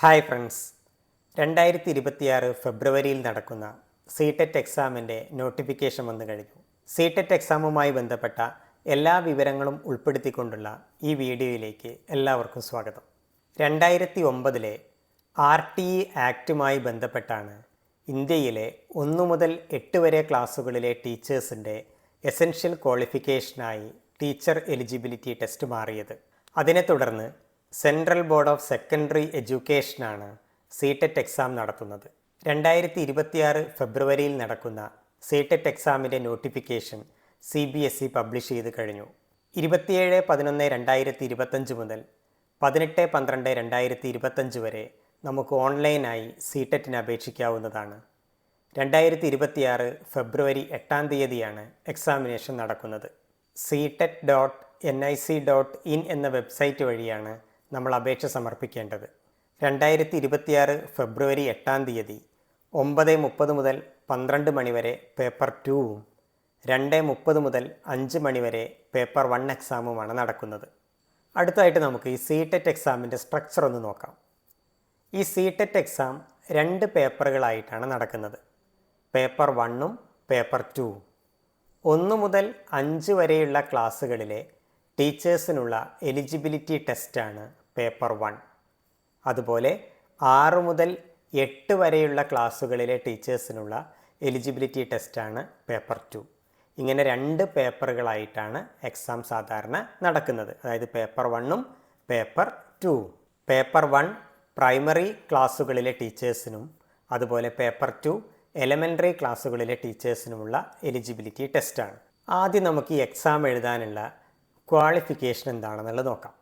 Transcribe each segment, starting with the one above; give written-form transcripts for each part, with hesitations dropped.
Hi friends, 2026 ഫെബ്രുവരിയിൽ നടക്കുന്ന C-TET എക്സാമിൻ്റെ നോട്ടിഫിക്കേഷൻ വന്നു കഴിഞ്ഞു. സി-ടെറ്റ് എക്സാമുമായി ബന്ധപ്പെട്ട എല്ലാ വിവരങ്ങളും ഉൾപ്പെടുത്തിക്കൊണ്ടുള്ള ഈ വീഡിയോയിലേക്ക് എല്ലാവർക്കും സ്വാഗതം. 2009 RTE ആക്റ്റുമായി ബന്ധപ്പെട്ടാണ് ഇന്ത്യയിലെ 1 മുതൽ 8 വരെ ക്ലാസ്സുകളിലെ ടീച്ചേഴ്സിൻ്റെ എസൻഷ്യൽ ക്വാളിഫിക്കേഷനായി ടീച്ചർ എലിജിബിലിറ്റി ടെസ്റ്റ് മാറിയത്. അതിനെ തുടർന്ന് സെൻട്രൽ ബോർഡ് ഓഫ് സെക്കൻഡറി എഡ്യൂക്കേഷനാണ് സി-ടെറ്റ് എക്സാം നടത്തുന്നത്. 2026 ഫെബ്രുവരിയിൽ നടക്കുന്ന സി-ടെറ്റ് എക്സാമിൻ്റെ നോട്ടിഫിക്കേഷൻ CBSE പബ്ലിഷ് ചെയ്ത് കഴിഞ്ഞു. 27/11/2025 മുതൽ 18/12/2025 വരെ നമുക്ക് ഓൺലൈനായി സി-ടെറ്റിന് അപേക്ഷിക്കാവുന്നതാണ്. 2026 ഫെബ്രുവരി 8 എക്സാമിനേഷൻ നടക്കുന്നത്. CTET.nic.in എന്ന വെബ്സൈറ്റ് വഴിയാണ് നമ്മൾ അപേക്ഷ സമർപ്പിക്കേണ്ടത്. 2026 ഫെബ്രുവരി 8 9:30 മുതൽ 12 മണി വരെ പേപ്പർ 2ഉം 2:30 മുതൽ 5 മണി വരെ പേപ്പർ 1 എക്സാമുമാണ് നടക്കുന്നത്. അടുത്തായിട്ട് നമുക്ക് ഈ സി-ടെറ്റ് എക്സാമിൻ്റെ സ്ട്രക്ചർ ഒന്ന് നോക്കാം. ഈ സി-ടെറ്റ് എക്സാം 2 പേപ്പറുകളായിട്ടാണ് നടക്കുന്നത്. Paper 1ഉം paper 2ഉം. 1 മുതൽ 5 വരെയുള്ള ക്ലാസ്സുകളിലെ ടീച്ചേഴ്സിനുള്ള എലിജിബിലിറ്റി ടെസ്റ്റാണ് പേപ്പർ 1. അതുപോലെ 6 മുതൽ 8 വരെയുള്ള ക്ലാസ്സുകളിലെ ടീച്ചേഴ്സിനുള്ള എലിജിബിലിറ്റി ടെസ്റ്റാണ് പേപ്പർ 2. ഇങ്ങനെ 2 പേപ്പറുകളായിട്ടാണ് എക്സാം സാധാരണ നടക്കുന്നത്. അതായത് പേപ്പർ 1ഉം പേപ്പർ 2ഉം. പേപ്പർ 1 പ്രൈമറി ക്ലാസ്സുകളിലെ ടീച്ചേഴ്സിനും അതുപോലെ പേപ്പർ 2 എലമെൻ്ററി ക്ലാസ്സുകളിലെ ടീച്ചേഴ്സിനുമുള്ള എലിജിബിലിറ്റി ടെസ്റ്റാണ്. ആദ്യം നമുക്ക് ഈ എക്സാം എഴുതാനുള്ള ക്വാളിഫിക്കേഷൻ എന്താണെന്നുള്ളത് നോക്കാം.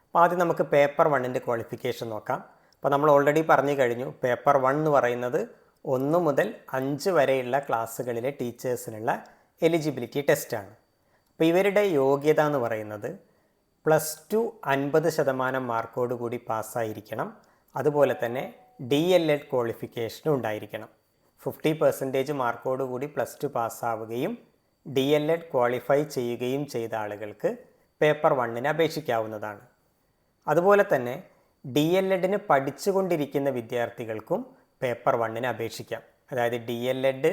അപ്പോൾ ആദ്യം നമുക്ക് പേപ്പർ 1ൻ്റെ ക്വാളിഫിക്കേഷൻ നോക്കാം. അപ്പോൾ നമ്മൾ ഓൾറെഡി പറഞ്ഞു കഴിഞ്ഞു, പേപ്പർ 1 എന്ന് പറയുന്നത് 1 മുതൽ 5 വരെയുള്ള ക്ലാസ്സുകളിലെ ടീച്ചേഴ്സിനുള്ള എലിജിബിലിറ്റി ടെസ്റ്റാണ്. അപ്പോൾ ഇവരുടെ യോഗ്യത എന്ന് പറയുന്നത് +2 50% മാർക്കോട് കൂടി പാസ്സായിരിക്കണം. അതുപോലെ തന്നെ DLED ക്വാളിഫിക്കേഷനും ഉണ്ടായിരിക്കണം. 50% മാർക്കോട് കൂടി +2 പാസ്സാവുകയും DLED ക്വാളിഫൈ ചെയ്യുകയും ചെയ്ത ആളുകൾക്ക് പേപ്പർ 1ന് അപേക്ഷിക്കാവുന്നതാണ്. അതുപോലെ തന്നെ DLEDന് പഠിച്ചുകൊണ്ടിരിക്കുന്ന വിദ്യാർത്ഥികൾക്കും പേപ്പർ 1ന് അപേക്ഷിക്കാം. അതായത് DLED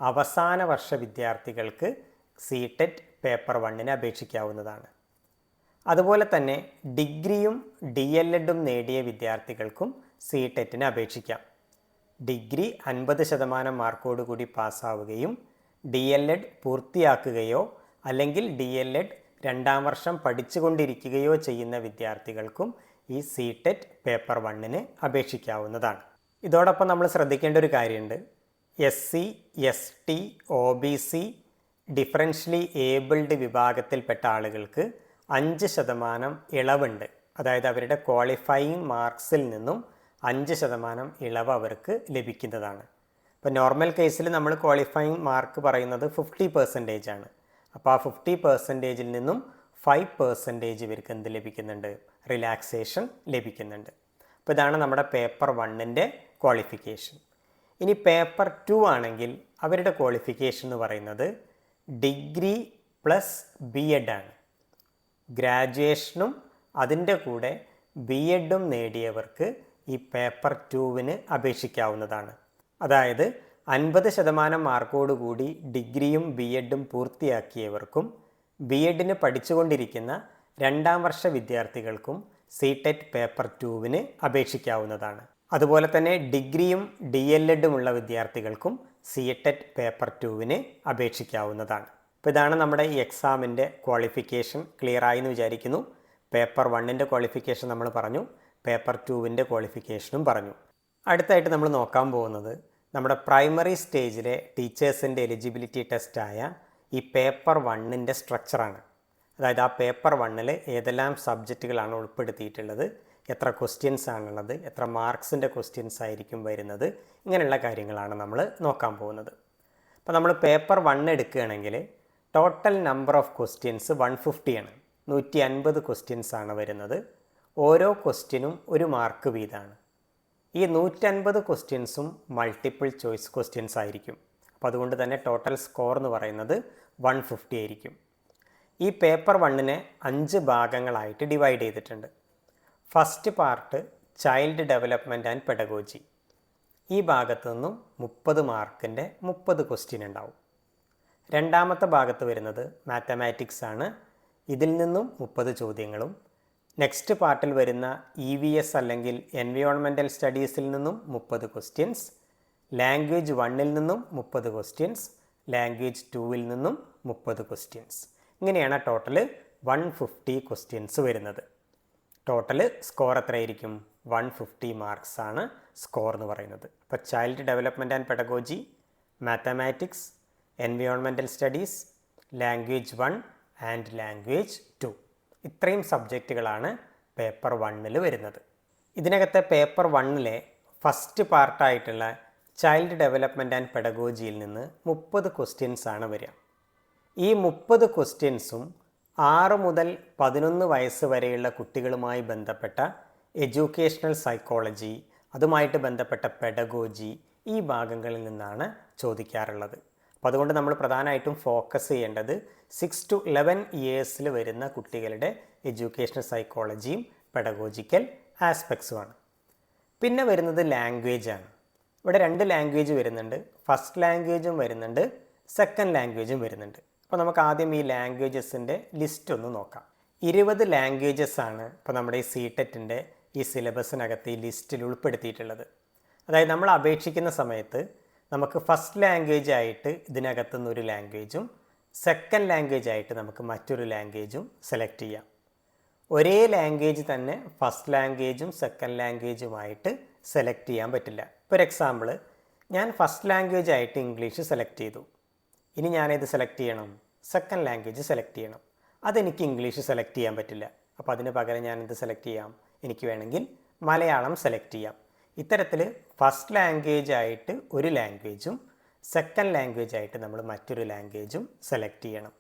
അവസാന വർഷ വിദ്യാർത്ഥികൾക്ക് സി-ടെറ്റ് പേപ്പർ 1ന് അപേക്ഷിക്കാവുന്നതാണ്. അതുപോലെ തന്നെ ഡിഗ്രിയും DLEDും നേടിയ വിദ്യാർത്ഥികൾക്കും സി-ടെറ്റിന് അപേക്ഷിക്കാം. ഡിഗ്രി 50% മാർക്കോട് കൂടി പാസ്സാവുകയും DLED പൂർത്തിയാക്കുകയോ അല്ലെങ്കിൽ DLED 2ാം വർഷം പഠിച്ചുകൊണ്ടിരിക്കുകയോ ചെയ്യുന്ന വിദ്യാർത്ഥികൾക്കും ഈ സി-ടെറ്റ് പേപ്പർ 1ന് അപേക്ഷിക്കാവുന്നതാണ്. ഇതോടൊപ്പം നമ്മൾ ശ്രദ്ധിക്കേണ്ട ഒരു കാര്യമുണ്ട്. SC, ST, OBC, differentially abled വിഭാഗത്തിൽപ്പെട്ട ആളുകൾക്ക് 5% ഇളവുണ്ട്. അതായത് അവരുടെ ക്വാളിഫയിങ് മാർക്സിൽ നിന്നും 5% ഇളവ് അവർക്ക് ലഭിക്കുന്നതാണ്. ഇപ്പോൾ നോർമൽ കേസിൽ നമ്മൾ ക്വാളിഫയിങ് മാർക്ക് പറയുന്നത് 50% ആണ്. അപ്പോൾ ആ 50%ൽ നിന്നും 5% ഇവർക്ക് എന്ത് ലഭിക്കുന്നുണ്ട്? റിലാക്സേഷൻ ലഭിക്കുന്നുണ്ട്. അപ്പോൾ ഇതാണ് നമ്മുടെ പേപ്പർ 1ൻ്റെ ക്വാളിഫിക്കേഷൻ. ഇനി പേപ്പർ 2 ആണെങ്കിൽ അവരുടെ ക്വാളിഫിക്കേഷൻ എന്ന് പറയുന്നത് ഡിഗ്രി +B.Ed ആണ്. ഗ്രാജുവേഷനും അതിൻ്റെ കൂടെ B.Edഉം നേടിയവർക്ക് ഈ പേപ്പർ 2ന് അപേക്ഷിക്കാവുന്നതാണ്. അതായത് 50% മാർക്കോട് കൂടി ഡിഗ്രിയും B.Edഉം പൂർത്തിയാക്കിയവർക്കും B.Edന് പഠിച്ചുകൊണ്ടിരിക്കുന്ന 2ാം വർഷ വിദ്യാർത്ഥികൾക്കും സി-ടെറ്റ് പേപ്പർ 2ന് അപേക്ഷിക്കാവുന്നതാണ്. അതുപോലെ തന്നെ ഡിഗ്രിയും DLEDുമുള്ള വിദ്യാർത്ഥികൾക്കും സി-ടെറ്റ് പേപ്പർ 2ന് അപേക്ഷിക്കാവുന്നതാണ്. അപ്പോൾ ഇതാണ് നമ്മുടെ ഈ എക്സാമിൻ്റെ ക്വാളിഫിക്കേഷൻ. ക്ലിയർ ആയി എന്ന് വിചാരിക്കുന്നു. പേപ്പർ 1ൻ്റെ ക്വാളിഫിക്കേഷൻ നമ്മൾ പറഞ്ഞു, പേപ്പർ 2ൻ്റെ ക്വാളിഫിക്കേഷനും പറഞ്ഞു. അടുത്തായിട്ട് നമ്മൾ നോക്കാൻ പോകുന്നത് നമ്മുടെ പ്രൈമറി സ്റ്റേജിലെ ടീച്ചേഴ്സിൻ്റെ എലിജിബിലിറ്റി ടെസ്റ്റായ ഈ പേപ്പർ 1ൻ്റെ സ്ട്രക്ചറാണ്. അതായത് ആ പേപ്പർ 1ൽ ഏതെല്ലാം സബ്ജക്റ്റുകളാണ് ഉൾപ്പെടുത്തിയിട്ടുള്ളത്, എത്ര ക്വസ്റ്റ്യൻസ് ആണുള്ളത്, എത്ര മാർക്സിൻ്റെ ക്വസ്റ്റ്യൻസ് ആയിരിക്കും വരുന്നത്, ഇങ്ങനെയുള്ള കാര്യങ്ങളാണ് നമ്മൾ നോക്കാൻ പോകുന്നത്. അപ്പോൾ നമ്മൾ പേപ്പർ 1 എടുക്കുകയാണെങ്കിൽ ടോട്ടൽ നമ്പർ ഓഫ് ക്വസ്റ്റ്യൻസ് 150 ആണ്. 150 ക്വസ്റ്റ്യൻസ് ആണ് വരുന്നത്. ഓരോ ക്വസ്റ്റ്യനും 1 മാർക്ക് വീതമാണ്. ഈ 150 ക്വസ്റ്റ്യൻസും മൾട്ടിപ്പിൾ ചോയ്സ് ക്വസ്റ്റ്യൻസ് ആയിരിക്കും. അപ്പോൾ അതുകൊണ്ട് തന്നെ ടോട്ടൽ സ്കോർ എന്ന് പറയുന്നത് 150 ആയിരിക്കും. ഈ പേപ്പർ 1നെ 5 ഭാഗങ്ങളായിട്ട് ഡിവൈഡ് ചെയ്തിട്ടുണ്ട്. First part child development and pedagogy. ഈ ഭാഗത്തു നിന്നും 30 മാർക്കിൻ്റെ 30 ക്വസ്റ്റ്യൻ ഉണ്ടാവും. രണ്ടാമത്തെ ഭാഗത്ത് വരുന്നത് മാത്തമാറ്റിക്സ് ആണ്. ഇതിൽ നിന്നും 30 ചോദ്യങ്ങളും നെക്സ്റ്റ് പാർട്ടിൽ വരുന്ന EVS അല്ലെങ്കിൽ എൻവയോൺമെൻറ്റൽ സ്റ്റഡീസിൽ നിന്നും 30 ക്വസ്റ്റ്യൻസ്, ലാംഗ്വേജ് 1-ൽ നിന്നും 30 ക്വസ്റ്റ്യൻസ്, ലാംഗ്വേജ് 2-ൽ നിന്നും 30 ക്വസ്റ്റ്യൻസ്. ഇങ്ങനെയാണ് ടോട്ടൽ 150 ക്വസ്റ്റ്യൻസ് വരുന്നത്. ടോട്ടൽ സ്കോർ എത്രയായിരിക്കും? 150 മാർക്സ് ആണ് സ്കോർ എന്ന് പറയുന്നത്. ഇപ്പോൾ child development and pedagogy, mathematics, environmental studies, language 1 and language 2 ഇത്രയും സബ്ജക്റ്റുകളാണ് പേപ്പർ 1-ൽ വരുന്നത്. ഇതിനകത്തെ പേപ്പർ 1-ലെ ഫസ്റ്റ് പാർട്ടായിട്ടുള്ള ചൈൽഡ് ഡെവലപ്മെൻറ്റ് ആൻഡ് പെഡഗോജിയിൽ നിന്ന് 30 ക്വസ്റ്റ്യൻസ് ആണ് വരിക. ഈ 30 ക്വസ്റ്റ്യൻസും 6 മുതൽ 11 വയസ്സ് വരെയുള്ള കുട്ടികളുമായി ബന്ധപ്പെട്ട എഡ്യൂക്കേഷണൽ സൈക്കോളജി, അതുമായിട്ട് ബന്ധപ്പെട്ട പെഡഗോജി, ഈ ഭാഗങ്ങളിൽ നിന്നാണ് ചോദിക്കാറുള്ളത്. അപ്പോൾ അതുകൊണ്ട് നമ്മൾ പ്രധാനമായിട്ടും ഫോക്കസ് ചെയ്യേണ്ടത് 6 to 11 ഇയേഴ്സിൽ വരുന്ന കുട്ടികളുടെ എഡ്യൂക്കേഷണൽ സൈക്കോളജിയും പെഡഗോജിക്കൽ ആസ്പെക്ട്സുമാണ്. പിന്നെ വരുന്നത് ലാംഗ്വേജ് ആണ്. ഇവിടെ 2 ലാംഗ്വേജ് വരുന്നുണ്ട്. ഫസ്റ്റ് ലാംഗ്വേജും വരുന്നുണ്ട്, സെക്കൻഡ് ലാംഗ്വേജും വരുന്നുണ്ട്. അപ്പോൾ നമുക്ക് ആദ്യം ഈ ലാംഗ്വേജസിൻ്റെ ലിസ്റ്റ് ഒന്ന് നോക്കാം. 20 ലാംഗ്വേജസ് ആണ് ഇപ്പോൾ നമ്മുടെ ഈ CTET-ൻ്റെ ഈ സിലബസിനകത്ത് ഈ ലിസ്റ്റിൽ ഉൾപ്പെടുത്തിയിട്ടുള്ളത്. അതായത് നമ്മൾ അപേക്ഷിക്കുന്ന സമയത്ത് നമുക്ക് ഫസ്റ്റ് ലാംഗ്വേജ് ആയിട്ട് ഇതിനകത്തുനിന്ന് ഒരു ലാംഗ്വേജും സെക്കൻഡ് ലാംഗ്വേജ് ആയിട്ട് നമുക്ക് മറ്റൊരു ലാംഗ്വേജും സെലക്ട് ചെയ്യാം. ഒരേ ലാംഗ്വേജ് തന്നെ ഫസ്റ്റ് ലാംഗ്വേജും സെക്കൻഡ് ലാംഗ്വേജുമായിട്ട് സെലക്ട് ചെയ്യാൻ പറ്റില്ല. ഫോർ എക്സാമ്പിൾ, ഞാൻ ഫസ്റ്റ് ലാംഗ്വേജ് ആയിട്ട് ഇംഗ്ലീഷ് സെലക്ട് ചെയ്തു. ഇനി ഞാനേത് സെലക്ട് ചെയ്യണം? സെക്കൻഡ് ലാംഗ്വേജ് സെലക്ട് ചെയ്യണം. അതെനിക്ക് ഇംഗ്ലീഷ് സെലക്ട് ചെയ്യാൻ പറ്റില്ല. അപ്പോൾ അതിന് പകരം ഞാൻ എന്ത് സെലക്ട് ചെയ്യാം? എനിക്ക് വേണമെങ്കിൽ മലയാളം സെലക്ട് ചെയ്യാം. ഇത്തരത്തിൽ ഫസ്റ്റ് ലാംഗ്വേജ് ആയിട്ട് ഒരു ലാംഗ്വേജും സെക്കൻഡ് ലാംഗ്വേജ് ആയിട്ട് നമ്മൾ മറ്റൊരു ലാംഗ്വേജും സെലക്ട് ചെയ്യണം.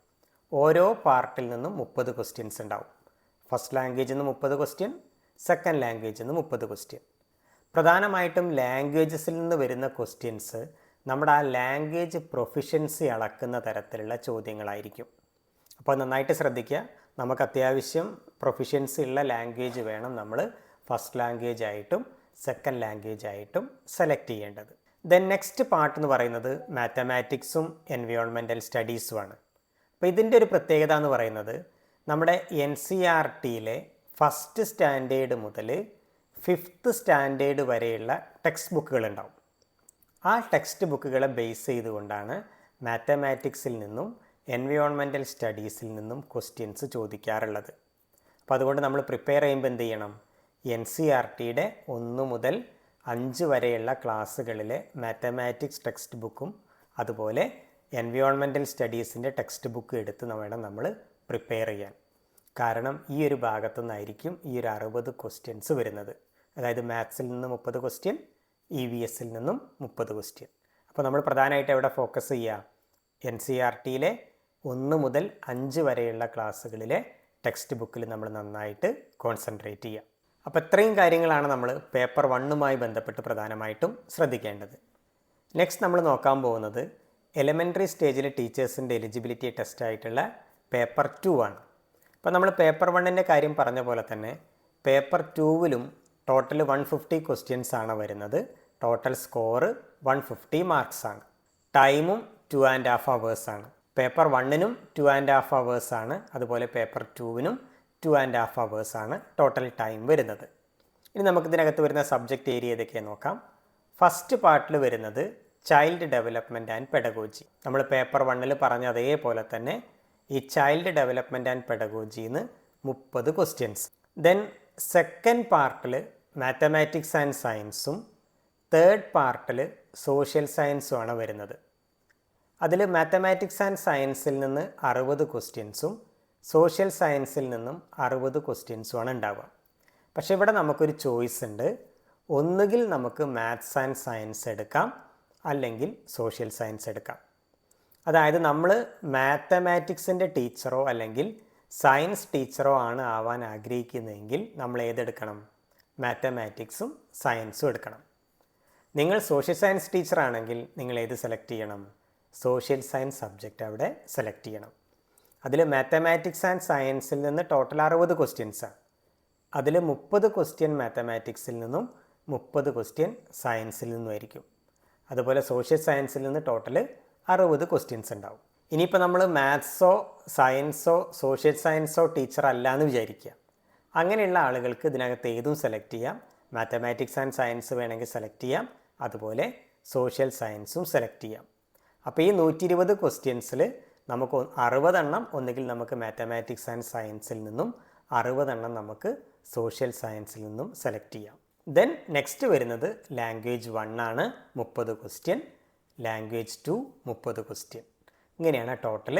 ഓരോ പാർട്ടിൽ നിന്നും 30 ക്വസ്റ്റ്യൻസ് ഉണ്ടാവും. ഫസ്റ്റ് ലാംഗ്വേജിൽ നിന്ന് 30 ക്വസ്റ്റ്യൻ, സെക്കൻഡ് ലാംഗ്വേജിൽ നിന്ന് 30 ക്വസ്റ്റ്യൻ. പ്രധാനമായിട്ടും ലാംഗ്വേജസിൽ നിന്ന് വരുന്ന ക്വസ്റ്റ്യൻസ് നമ്മുടെ ആ ലാംഗ്വേജ് പ്രൊഫിഷ്യൻസി അളക്കുന്ന തരത്തിലുള്ള ചോദ്യങ്ങളായിരിക്കും. അപ്പോൾ നന്നായിട്ട് ശ്രദ്ധിക്കുക. നമുക്ക് അത്യാവശ്യം പ്രൊഫിഷ്യൻസി ഉള്ള ലാംഗ്വേജ് വേണം നമ്മൾ ഫസ്റ്റ് ലാംഗ്വേജ് ആയിട്ടും സെക്കൻഡ് ലാംഗ്വേജ് ആയിട്ടും സെലക്ട് ചെയ്യേണ്ടത്. ദെൻ നെക്സ്റ്റ് പാർട്ട് എന്ന് പറയുന്നത് മാത്തമാറ്റിക്സും എൻവയോൺമെൻറ്റൽ സ്റ്റഡീസുമാണ്. അപ്പോൾ ഇതിൻ്റെ ഒരു പ്രത്യേകത എന്ന് പറയുന്നത് നമ്മുടെ NCERT-യിലെ ഫസ്റ്റ് സ്റ്റാൻഡേർഡ് മുതൽ 5th സ്റ്റാൻഡേർഡ് വരെയുള്ള ടെക്സ്റ്റ് ബുക്കുകളുണ്ടാവും. ആ ടെക്സ്റ്റ് ബുക്കുകളെ ബേസ് ചെയ്തുകൊണ്ടാണ് മാത്തമാറ്റിക്സിൽ നിന്നും എൻവയോൺമെൻറ്റൽ സ്റ്റഡീസിൽ നിന്നും ക്വസ്റ്റ്യൻസ് ചോദിക്കാറുള്ളത്. അപ്പോൾ അതുകൊണ്ട് നമ്മൾ പ്രിപ്പയർ ചെയ്യുമ്പോൾ എന്ത് ചെയ്യണം? NCERT-യുടെ 1 മുതൽ 5 വരെയുള്ള ക്ലാസ്സുകളിലെ മാത്തമാറ്റിക്സ് ടെക്സ്റ്റ് ബുക്കും അതുപോലെ എൻവയോൺമെൻറ്റൽ സ്റ്റഡീസിൻ്റെ ടെക്സ്റ്റ് ബുക്ക് എടുത്ത് വേണം നമ്മൾ പ്രിപ്പയർ ചെയ്യാൻ. കാരണം ഈ ഒരു ഭാഗത്തു നിന്നായിരിക്കും ഈ ഒരു 60 ക്വസ്റ്റ്യൻസ് വരുന്നത്. അതായത് മാത്സിൽ നിന്ന് 30 ക്വസ്റ്റ്യൻ, EVS-ൽ നിന്നും 30 ക്വസ്റ്റ്യൻ. അപ്പോൾ നമ്മൾ പ്രധാനമായിട്ട് എവിടെ ഫോക്കസ് ചെയ്യുക? NCERT-യിലെ 1 മുതൽ 5 വരെയുള്ള ക്ലാസ്സുകളിലെ ടെക്സ്റ്റ് ബുക്കിൽ നമ്മൾ നന്നായിട്ട് കോൺസെൻട്രേറ്റ് ചെയ്യുക. അപ്പോൾ ഇത്രയും കാര്യങ്ങളാണ് നമ്മൾ പേപ്പർ 1-മായി ബന്ധപ്പെട്ട് പ്രധാനമായിട്ടും ശ്രദ്ധിക്കേണ്ടത്. നെക്സ്റ്റ് നമ്മൾ നോക്കാൻ പോകുന്നത് എലിമെൻ്ററി സ്റ്റേജിലെ ടീച്ചേഴ്സിൻ്റെ എലിജിബിലിറ്റി ടെസ്റ്റ് ആയിട്ടുള്ള പേപ്പർ 2 ആണ്. അപ്പോൾ നമ്മൾ പേപ്പർ 1-ൻ്റെ കാര്യം പറഞ്ഞ പോലെ തന്നെ പേപ്പർ 2-ലും ടോട്ടൽ 150 ക്വസ്റ്റ്യൻസ് ആണ് വരുന്നത്. ടോട്ടൽ സ്കോർ 150 മാർക്സ് ആണ്. ടൈമും 2.5 hours ആണ്. പേപ്പർ 1-നും 2.5 hours ആണ്. അതുപോലെ പേപ്പർ 2-നും 2.5 hours ആണ് ടോട്ടൽ ടൈം വരുന്നത്. ഇനി നമുക്കിതിനകത്ത് വരുന്ന സബ്ജക്റ്റ് ഏരിയ ഏതൊക്കെയാണ് നോക്കാം. ഫസ്റ്റ് പാർട്ടിൽ വരുന്നത് ചൈൽഡ് ഡെവലപ്മെൻറ്റ് ആൻഡ് പെഡഗോജി. നമ്മൾ പേപ്പർ 1-ൽ പറഞ്ഞ അതേപോലെ തന്നെ ഈ ചൈൽഡ് ഡെവലപ്മെൻറ്റ് ആൻഡ് പെഡഗോജിന്ന് 30 ക്വസ്റ്റ്യൻസ്. ദെൻ സെക്കൻഡ് പാർട്ടിൽ മാത്തമാറ്റിക്സ് ആൻഡ് സയൻസും തേർഡ് പാർട്ടിൽ സോഷ്യൽ സയൻസും ആണ് വരുന്നത്. അതിൽ മാത്തമാറ്റിക്സ് ആൻഡ് സയൻസിൽ നിന്ന് 60 ക്വസ്റ്റ്യൻസും സോഷ്യൽ സയൻസിൽ നിന്നും 60 ക്വസ്റ്റ്യൻസുമാണ് ഉണ്ടാവുക. പക്ഷേ ഇവിടെ നമുക്കൊരു ചോയ്സ് ഉണ്ട്. ഒന്നുകിൽ നമുക്ക് മാത്സ് ആൻഡ് സയൻസ് എടുക്കാം, അല്ലെങ്കിൽ സോഷ്യൽ സയൻസ് എടുക്കാം. അതായത് നമ്മൾ മാത്തമാറ്റിക്സിൻ്റെ ടീച്ചറോ അല്ലെങ്കിൽ സയൻസ് ടീച്ചറോ ആണ് ആവാൻ ആഗ്രഹിക്കുന്നതെങ്കിൽ നമ്മൾ ഏതെടുക്കണം? മാത്തമാറ്റിക്സും സയൻസും എടുക്കണം. നിങ്ങൾ സോഷ്യൽ സയൻസ് ടീച്ചറാണെങ്കിൽ നിങ്ങൾ ഏത് സെലക്ട് ചെയ്യണം? സോഷ്യൽ സയൻസ് സബ്ജക്റ്റ് അവിടെ സെലക്ട് ചെയ്യണം. അതിൽ മാത്തമാറ്റിക്സ് ആൻഡ് സയൻസിൽ നിന്ന് ടോട്ടൽ 60 ക്വസ്റ്റ്യൻസാണ്. അതിൽ 30 ക്വസ്റ്റ്യൻ മാത്തമാറ്റിക്സിൽ നിന്നും 30 ക്വസ്റ്റ്യൻ സയൻസിൽ നിന്നുമായിരിക്കും. അതുപോലെ സോഷ്യൽ സയൻസിൽ നിന്ന് ടോട്ടൽ 60 ക്വസ്റ്റ്യൻസ് ഉണ്ടാവും. ഇനിയിപ്പോൾ നമ്മൾ മാത്സോ സയൻസോ സോഷ്യൽ സയൻസോ ടീച്ചർ അല്ല എന്ന് വിചാരിക്കുക. അങ്ങനെയുള്ള ആളുകൾക്ക് ഇതിനകത്ത് ഏതും സെലക്ട് ചെയ്യാം. മാത്തമാറ്റിക്സ് ആൻഡ് സയൻസ് വേണമെങ്കിൽ സെലക്ട് ചെയ്യാം, അതുപോലെ സോഷ്യൽ സയൻസും സെലക്ട് ചെയ്യാം. അപ്പോൾ ഈ 120 ക്വസ്റ്റ്യൻസിൽ നമുക്ക് 60 എണ്ണം ഒന്നുകിൽ നമുക്ക് മാത്തമാറ്റിക്സ് ആൻഡ് സയൻസിൽ നിന്നും 60 എണ്ണം നമുക്ക് സോഷ്യൽ സയൻസിൽ നിന്നും സെലക്ട് ചെയ്യാം. ദെൻ നെക്സ്റ്റ് വരുന്നത് ലാംഗ്വേജ് 1 ആണ്, 30 ക്വസ്റ്റ്യൻ. Language 2 30 question. ഇങ്ങനെയാണ് ടോട്ടൽ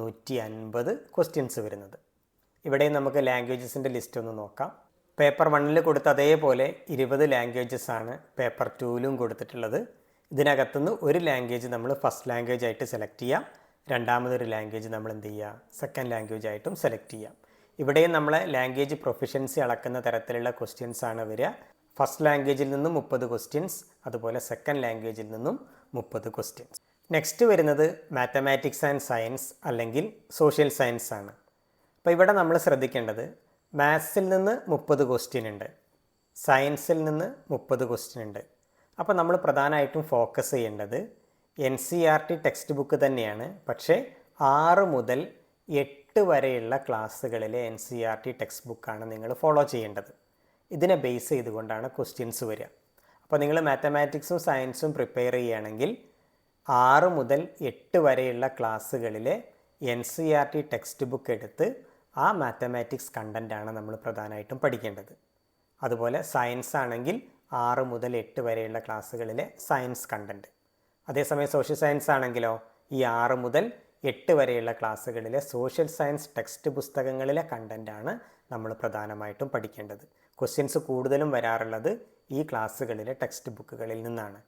150 ക്വസ്റ്റ്യൻസ് വരുന്നത്. ഇവിടെ നമുക്ക് ലാംഗ്വേജസിൻ്റെ ലിസ്റ്റ് ഒന്ന് നോക്കാം. പേപ്പർ 1 കൊടുത്ത അതേപോലെ 20 ലാംഗ്വേജസ് ആണ് പേപ്പർ 2 കൊടുത്തിട്ടുള്ളത്. ഇതിനകത്തുനിന്ന് ഒരു ലാംഗ്വേജ് നമ്മൾ ഫസ്റ്റ് ലാംഗ്വേജ് ആയിട്ട് സെലക്ട് ചെയ്യാം, രണ്ടാമതൊരു ലാംഗ്വേജ് നമ്മൾ എന്ത് ചെയ്യുക, സെക്കൻഡ് ലാംഗ്വേജ് ആയിട്ടും സെലക്ട് ചെയ്യാം. ഇവിടെയും നമ്മളെ ലാംഗ്വേജ് പ്രൊഫിഷ്യൻസി അളക്കുന്ന തരത്തിലുള്ള ക്വസ്റ്റ്യൻസ് ആണ് വരിക. ഫസ്റ്റ് ലാംഗ്വേജിൽ നിന്നും 30 ക്വസ്റ്റ്യൻസ്, അതുപോലെ സെക്കൻഡ് ലാംഗ്വേജിൽ നിന്നും 30 ക്വസ്റ്റ്യൻസ്. നെക്സ്റ്റ് വരുന്നത് മാത്തമാറ്റിക്സ് ആൻഡ് സയൻസ് അല്ലെങ്കിൽ സോഷ്യൽ സയൻസ് ആണ്. അപ്പോൾ ഇവിടെ നമ്മൾ ശ്രദ്ധിക്കേണ്ടത് മാത്സിൽ നിന്ന് 30 ക്വസ്റ്റ്യൻ ഉണ്ട്, സയൻസിൽ നിന്ന് 30 ക്വസ്റ്റ്യൻ ഉണ്ട്. അപ്പോൾ നമ്മൾ പ്രധാനമായിട്ടും ഫോക്കസ് ചെയ്യേണ്ടത് NCERT ടെക്സ്റ്റ് ബുക്ക് തന്നെയാണ്, പക്ഷേ 6 മുതൽ 8 വരെയുള്ള ക്ലാസ്സുകളിലെ NCERT ടെക്സ്റ്റ് ബുക്കാണ് നിങ്ങൾ ഫോളോ ചെയ്യേണ്ടത്. ഇതിനെ ബേസ് ചെയ്തുകൊണ്ടാണ് ക്വസ്റ്റ്യൻസ് വരിക. അപ്പോൾ നിങ്ങൾ മാത്തമാറ്റിക്സും സയൻസും പ്രിപ്പയർ ചെയ്യുകയാണെങ്കിൽ 6 മുതൽ 8 വരെയുള്ള ക്ലാസ്സുകളിലെ NCERT ടെക്സ്റ്റ് ബുക്ക് എടുത്ത് ആ മാത്തമാറ്റിക്സ് കണ്ടൻ്റാണ് നമ്മൾ പ്രധാനമായിട്ടും പഠിക്കേണ്ടത്. അതുപോലെ സയൻസ് ആണെങ്കിൽ 6 മുതൽ 8 വരെയുള്ള ക്ലാസ്സുകളിലെ സയൻസ് കണ്ടൻറ്റ്. അതേസമയം സോഷ്യൽ സയൻസ് ആണെങ്കിലോ ഈ 6 മുതൽ 8 വരെയുള്ള ക്ലാസ്സുകളിലെ സോഷ്യൽ സയൻസ് ടെക്സ്റ്റ് പുസ്തകങ്ങളിലെ കണ്ടൻ്റാണ് നമ്മൾ പ്രധാനമായിട്ടും പഠിക്കേണ്ടത്. ക്വസ്റ്റ്യൻസ് കൂടുതലും വരാറുള്ളത് ഈ ക്ലാസ്സുകളിലെ ടെക്സ്റ്റ് ബുക്കുകളിൽ നിന്നാണ്.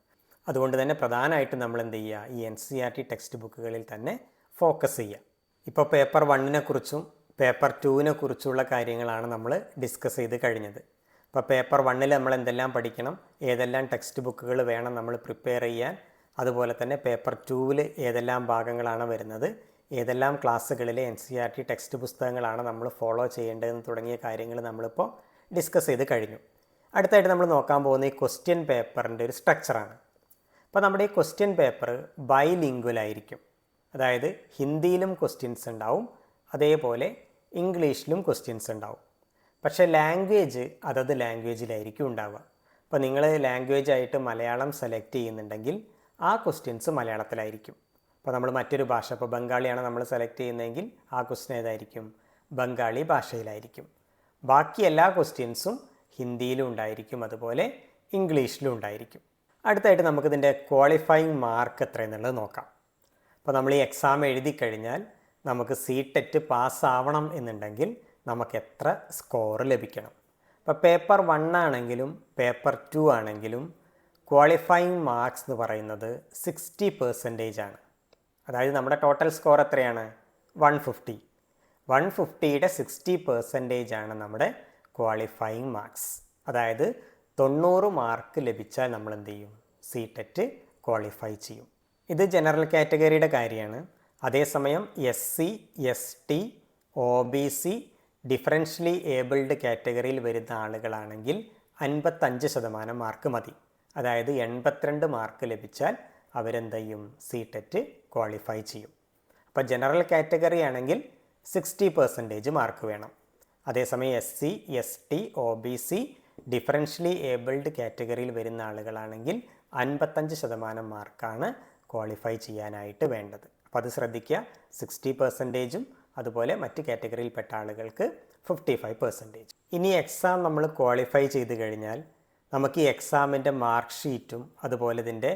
അതുകൊണ്ട് തന്നെ പ്രധാനമായിട്ടും നമ്മൾ എന്ത് ചെയ്യുക, ഈ NCERT ടെക്സ്റ്റ് ബുക്കുകളിൽ തന്നെ ഫോക്കസ് ചെയ്യുക. ഇപ്പോൾ പേപ്പർ 1 കുറിച്ചും പേപ്പർ 2 കുറിച്ചുള്ള കാര്യങ്ങളാണ് നമ്മൾ ഡിസ്കസ് ചെയ്ത് കഴിഞ്ഞത്. അപ്പോൾ പേപ്പർ 1 നമ്മൾ എന്തെല്ലാം പഠിക്കണം, ഏതെല്ലാം ടെക്സ്റ്റ് ബുക്കുകൾ വേണം നമ്മൾ പ്രിപ്പയർ ചെയ്യാൻ, അതുപോലെ തന്നെ പേപ്പർ 2 ഏതെല്ലാം ഭാഗങ്ങളാണ് വരുന്നത്, ഏതെല്ലാം ക്ലാസ്സുകളിലെ NCERT ടെക്സ്റ്റ് പുസ്തകങ്ങളാണ് നമ്മൾ ഫോളോ ചെയ്യേണ്ടതെന്ന് തുടങ്ങിയ കാര്യങ്ങൾ നമ്മളിപ്പോൾ ഡിസ്കസ് ചെയ്ത് കഴിഞ്ഞു. അടുത്തായിട്ട് നമ്മൾ നോക്കാൻ പോകുന്ന ഈ ക്വസ്റ്റ്യൻ പേപ്പറിൻ്റെ ഒരു സ്ട്രക്ചറാണ്. അപ്പോൾ നമ്മുടെ ഈ ക്വസ്റ്റ്യൻ പേപ്പർ ബൈലിംഗ്വൽ ആയിരിക്കും. അതായത് ഹിന്ദിയിലും ക്വസ്റ്റ്യൻസ് ഉണ്ടാവും, അതേപോലെ ഇംഗ്ലീഷിലും ക്വസ്റ്റ്യൻസ് ഉണ്ടാവും. പക്ഷേ ലാംഗ്വേജ് അതത് ലാംഗ്വേജിലായിരിക്കും ഉണ്ടാവുക. അപ്പോൾ നിങ്ങൾ ലാംഗ്വേജ് ആയിട്ട് മലയാളം സെലക്ട് ചെയ്യുന്നുണ്ടെങ്കിൽ ആ ക്വസ്റ്റ്യൻസ് മലയാളത്തിലായിരിക്കും. അപ്പോൾ നമ്മൾ മറ്റൊരു ഭാഷ, ഇപ്പോൾ ബംഗാളിയാണ് നമ്മൾ സെലക്ട് ചെയ്യുന്നതെങ്കിൽ ആ ക്വസ്റ്റ്യൻ ഏതായിരിക്കും, ബംഗാളി ഭാഷയിലായിരിക്കും. ബാക്കി എല്ലാ ക്വസ്റ്റ്യൻസും ഹിന്ദിയിലും ഉണ്ടായിരിക്കും, അതുപോലെ ഇംഗ്ലീഷിലും ഉണ്ടായിരിക്കും. അടുത്തായിട്ട് നമുക്കിതിൻ്റെ ക്വാളിഫയിങ് മാർക്ക് എത്രയെന്നുള്ളത് നോക്കാം. അപ്പോൾ നമ്മൾ ഈ എക്സാം എഴുതി കഴിഞ്ഞാൽ നമുക്ക് CTET പാസ്സാവണം എന്നുണ്ടെങ്കിൽ നമുക്ക് എത്ര സ്കോർ ലഭിക്കണം. ഇപ്പോൾ പേപ്പർ 1 ആണെങ്കിലും പേപ്പർ 2 ആണെങ്കിലും ക്വാളിഫയിങ് മാർക്സ് എന്ന് പറയുന്നത് 60% ആണ്. അതായത് നമ്മുടെ ടോട്ടൽ സ്കോർ എത്രയാണ്, 150. 150യുടെ 60% ആണ് നമ്മുടെ ക്വാളിഫയിങ് മാർക്സ്. അതായത് 90 മാർക്ക് ലഭിച്ചാൽ നമ്മൾ എന്ത് ചെയ്യും, CTET ക്വാളിഫൈ ചെയ്യും. ഇത് ജനറൽ കാറ്റഗറിയുടെ കാര്യമാണ്. അതേസമയം SC, ST, OBC, differentially abled കാറ്റഗറിയിൽ വരുന്ന ആളുകളാണെങ്കിൽ 55% മാർക്ക് മതി. അതായത് 82 മാർക്ക് ലഭിച്ചാൽ അവരെന്ത് ചെയ്യും, CTET ക്വാളിഫൈ ചെയ്യും. അപ്പോൾ ജനറൽ കാറ്റഗറി ആണെങ്കിൽ 60% മാർക്ക് വേണം. അതേസമയം SC, ST, OBC, differentially abled കാറ്റഗറിയിൽ വരുന്ന ആളുകളാണെങ്കിൽ 55% മാർക്കാണ് ക്വാളിഫൈ ചെയ്യാനായിട്ട് വേണ്ടത്. അപ്പോൾ അത് ശ്രദ്ധിക്കുക. 60%, അതുപോലെ മറ്റ് കാറ്റഗറിയിൽപ്പെട്ട ആളുകൾക്ക് 55%. ഇനി എക്സാം നമ്മൾ ക്വാളിഫൈ ചെയ്ത് കഴിഞ്ഞാൽ നമുക്ക് ഈ എക്സാമിൻ്റെ മാർക്ക് ഷീറ്റും അതുപോലെ ഇതിൻ്റെ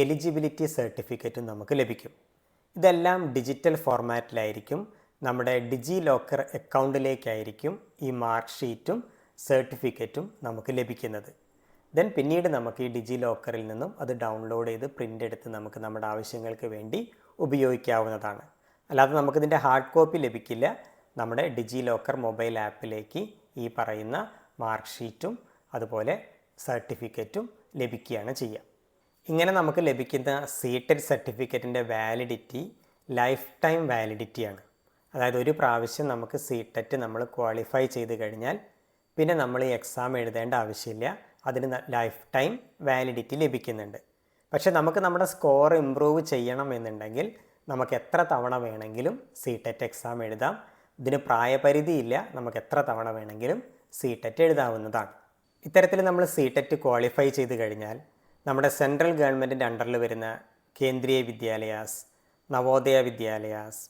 എലിജിബിലിറ്റി സർട്ടിഫിക്കറ്റും നമുക്ക് ലഭിക്കും. ഇതെല്ലാം ഡിജിറ്റൽ ഫോർമാറ്റിലായിരിക്കും. നമ്മുടെ ഡിജി ലോക്കർ അക്കൗണ്ടിലേക്കായിരിക്കും ഈ മാർക്ക് ഷീറ്റും സർട്ടിഫിക്കറ്റും നമുക്ക് ലഭിക്കുന്നത്. ദെൻ പിന്നീട് നമുക്ക് ഈ ഡിജി ലോക്കറിൽ നിന്നും അത് ഡൗൺലോഡ് ചെയ്ത് പ്രിൻ്റ് എടുത്ത് നമുക്ക് നമ്മുടെ ആവശ്യങ്ങൾക്ക് വേണ്ടി ഉപയോഗിക്കാവുന്നതാണ്. അല്ലാതെ നമുക്കിതിൻ്റെ ഹാർഡ് കോപ്പി ലഭിക്കില്ല. നമ്മുടെ ഡിജി ലോക്കർ മൊബൈൽ ആപ്പിലേക്ക് ഈ പറയുന്ന മാർക്ക് ഷീറ്റും അതുപോലെ സർട്ടിഫിക്കറ്റും ലഭിക്കുകയാണ് ചെയ്യുക. ഇങ്ങനെ നമുക്ക് ലഭിക്കുന്ന CTET സർട്ടിഫിക്കറ്റിൻ്റെ വാലിഡിറ്റി ലൈഫ് ടൈം വാലിഡിറ്റിയാണ്. അതായത് ഒരു പ്രാവശ്യം നമുക്ക് CTET നമ്മൾ ക്വാളിഫൈ ചെയ്ത് കഴിഞ്ഞാൽ പിന്നെ നമ്മൾ ഈ എക്സാം എഴുതേണ്ട ആവശ്യമില്ല. അതിന് ലൈഫ് ടൈം വാലിഡിറ്റി ലഭിക്കുന്നുണ്ട്. പക്ഷെ നമുക്ക് നമ്മുടെ സ്കോർ ഇമ്പ്രൂവ് ചെയ്യണം എന്നുണ്ടെങ്കിൽ നമുക്ക് എത്ര തവണ വേണമെങ്കിലും CTET എക്സാം എഴുതാം. ഇതിന് പ്രായപരിധിയില്ല. നമുക്ക് എത്ര തവണ വേണമെങ്കിലും CTET എഴുതാവുന്നതാണ്. ഇത്തരത്തിൽ നമ്മൾ CTET ക്വാളിഫൈ ചെയ്ത് കഴിഞ്ഞാൽ നമ്മുടെ സെൻട്രൽ ഗവൺമെൻറ്റിൻ്റെ അണ്ടറിൽ വരുന്ന കേന്ദ്രീയ വിദ്യാലയാസ്, നവോദയ വിദ്യാലയാസ്,